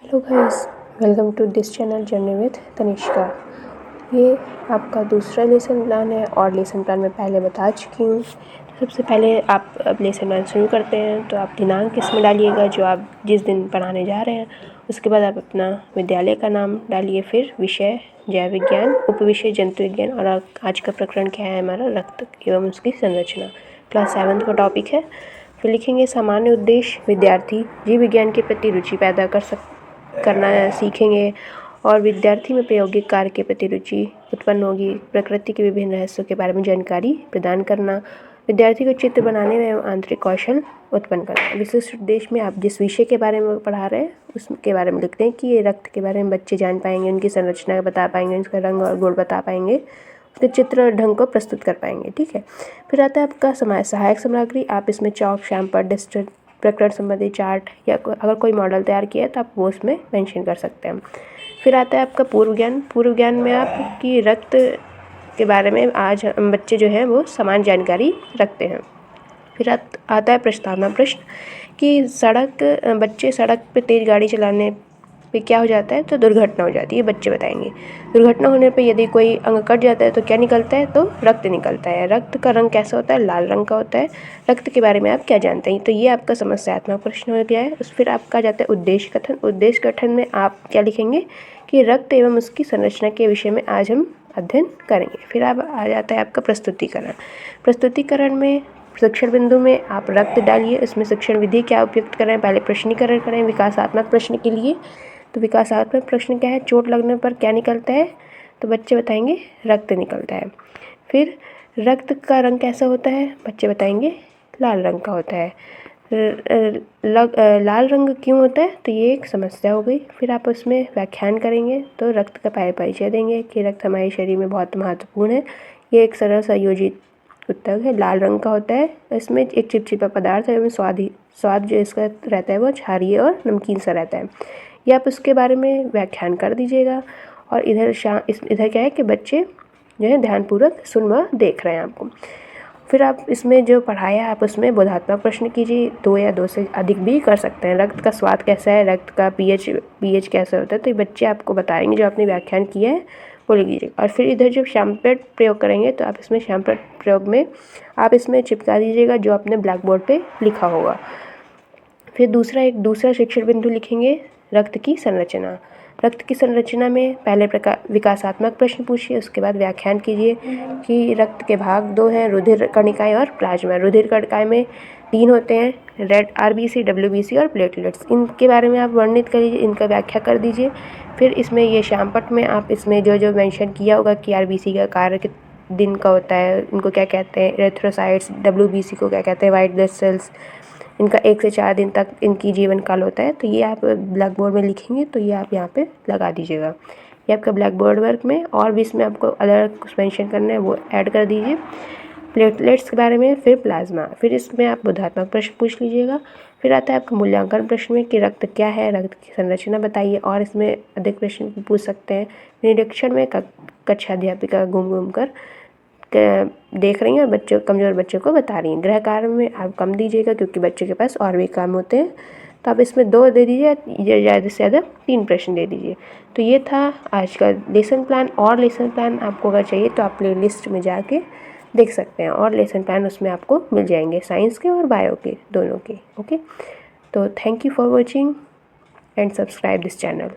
Hello guys, welcome to this channel journey with Tanishka. ये आपका दूसरा लेसन प्लान है और लेसन प्लान मैं पहले बता चुकी हूँ। सबसे पहले आप अब लेसन प्लान शुरू करते हैं तो आप दिनांक इसमें डालिएगा जो आप जिस दिन पढ़ाने जा रहे हैं। उसके बाद आप अपना विद्यालय का नाम डालिए, फिर विषय जैव विज्ञान, उपविषय जंतु विज्ञान और आज का प्रकरण क्या है हमारा रक्त एवं उसकी संरचना। क्लास 7 का टॉपिक है। फिर लिखेंगे सामान्य उद्देश्य विद्यार्थी जीव विज्ञान के प्रति रुचि पैदा करना सीखेंगे और विद्यार्थी में प्रायोगिक कार्य के प्रति रुचि उत्पन्न होगी। प्रकृति के विभिन्न रहस्यों के बारे में जानकारी प्रदान करना, विद्यार्थी को चित्र बनाने में आंतरिक कौशल उत्पन्न करना। विशिष्ट उद्देश्य में आप जिस विषय के बारे में पढ़ा रहे हैं उसके बारे में लिखते हैं कि ये रक्त के बारे में बच्चे जान पाएंगे, उनकी संरचना बता पाएंगे, उसका रंग और गुण बता पाएंगे, उसके चित्र ढंग को प्रस्तुत कर पाएंगे। ठीक है। फिर आता है आपका सहायक सामग्री। आप इसमें चौक, शैम्पर, डस्टर, प्रकरण संबंधी चार्ट या अगर कोई मॉडल तैयार किया है तो आप वो उसमें मेंशन कर सकते हैं। फिर आता है आपका पूर्व ज्ञान। पूर्व ज्ञान में आपकी रक्त के बारे में आज बच्चे जो है वो समान जानकारी रखते हैं। फिर आता है प्रस्तावना प्रश्न कि बच्चे सड़क पे तेज़ गाड़ी चलाने पे क्या हो जाता है, तो दुर्घटना हो जाती है, बच्चे बताएंगे। दुर्घटना होने पे यदि कोई अंग कट जाता है तो क्या निकलता है, तो रक्त निकलता है। रक्त का रंग कैसा होता है, लाल रंग का होता है। रक्त के बारे में आप क्या जानते हैं, तो ये आपका समस्यात्मक प्रश्न हो गया है। फिर आपका जाता है उद्देश्य कथन। उद्देश्य कथन में आप क्या लिखेंगे कि रक्त एवं उसकी संरचना के विषय में आज हम अध्ययन करेंगे। फिर अब आ जाता है आपका प्रस्तुतिकरण। प्रस्तुतिकरण में शिक्षण बिंदु में आप रक्त डालिए, इसमें शिक्षण विधि क्या उपयुक्त करें, पहले प्रश्नीकरण करें विकासात्मक प्रश्न के लिए। तो विकासात्मक प्रश्न क्या है, चोट लगने पर क्या निकलता है, तो बच्चे बताएंगे रक्त निकलता है। फिर रक्त का रंग कैसा होता है, बच्चे बताएंगे लाल रंग का होता है। लाल रंग क्यों होता है, तो ये एक समस्या हो गई। फिर आप उसमें व्याख्यान करेंगे तो रक्त का परिचय देंगे कि रक्त हमारे शरीर में बहुत महत्वपूर्ण है। ये एक सरल संयोजित उत्तर है। लाल रंग का होता है, इसमें एक चिपचिपा पदार्थ है, इसमें स्वाद जो इसका रहता है वो क्षारीय और नमकीन सा रहता है। ये आप उसके बारे में व्याख्यान कर दीजिएगा। और इधर क्या है कि बच्चे जो है ध्यानपूर्वक सुन व देख रहे हैं आपको। फिर आप इसमें जो पढ़ाया आप उसमें बोधात्मक प्रश्न कीजिए, 2 या 2 से अधिक भी कर सकते हैं। रक्त का स्वाद कैसा है, रक्त का पीएच कैसा होता है, तो ये बच्चे आपको बताएंगे जो आपने व्याख्यान किया है वो लिख दीजिए। और फिर इधर जब शैम्पलेट प्रयोग करेंगे तो आप इसमें शैम्पलेट प्रयोग में आप इसमें चिपका दीजिएगा जो आपने ब्लैक बोर्ड पे लिखा होगा। फिर दूसरा शिक्षण बिंदु लिखेंगे रक्त की संरचना। रक्त की संरचना में पहले विकासात्मक प्रश्न पूछिए, उसके बाद व्याख्यान कीजिए कि रक्त के भाग 2 हैं, रुधिर कणिकाएं और प्लाज्मा। रुधिर कणिकाएं में 3 होते हैं, रेड आरबीसी, डब्ल्यूबीसी और प्लेटलेट्स। इनके बारे में आप वर्णित कर दीजिए, इनका व्याख्या कर दीजिए। फिर इसमें ये शैम्पट में आप इसमें जो मेंशन किया होगा कि आरबीसी का कार्य दिन का होता है, इनको क्या कहते हैं, एरिथ्रोसाइट्स, डब्ल्यूबीसी को क्या कहते हैं, वाइट ब्लड सेल्स, इनका 1 से 4 दिन तक इनकी जीवन काल होता है। तो ये आप ब्लैक बोर्ड में लिखेंगे तो ये आप यहाँ पे लगा दीजिएगा। ये आपका ब्लैक बोर्ड वर्क में और भी इसमें आपको अलग कुछ मेंशन करना है वो ऐड कर दीजिए। प्लेटलेट्स के बारे में, फिर प्लाज्मा, फिर इसमें आप बोधात्मक प्रश्न पूछ लीजिएगा। फिर आता है आपका मूल्यांकन प्रश्न में कि रक्त क्या है, रक्त की संरचना बताइए, और इसमें अधिक प्रश्न पूछ सकते हैं। निरीक्षण में कक्षा अध्यापिका घूम कर देख रही हैं और कमज़ोर बच्चों को बता रही हैं। गृह कार्य में आप कम दीजिएगा क्योंकि बच्चों के पास और भी काम होते हैं, तो आप इसमें 2 दे दीजिए, ज़्यादा से ज़्यादा 3 प्रश्न दे दीजिए। तो ये था आज का लेसन प्लान। और लेसन प्लान आपको अगर चाहिए तो आप प्लेलिस्ट में जाके देख सकते हैं, और लेसन प्लान उसमें आपको मिल जाएंगे, साइंस के और बायो के दोनों के। ओके, तो thank you for watching and subscribe this channel.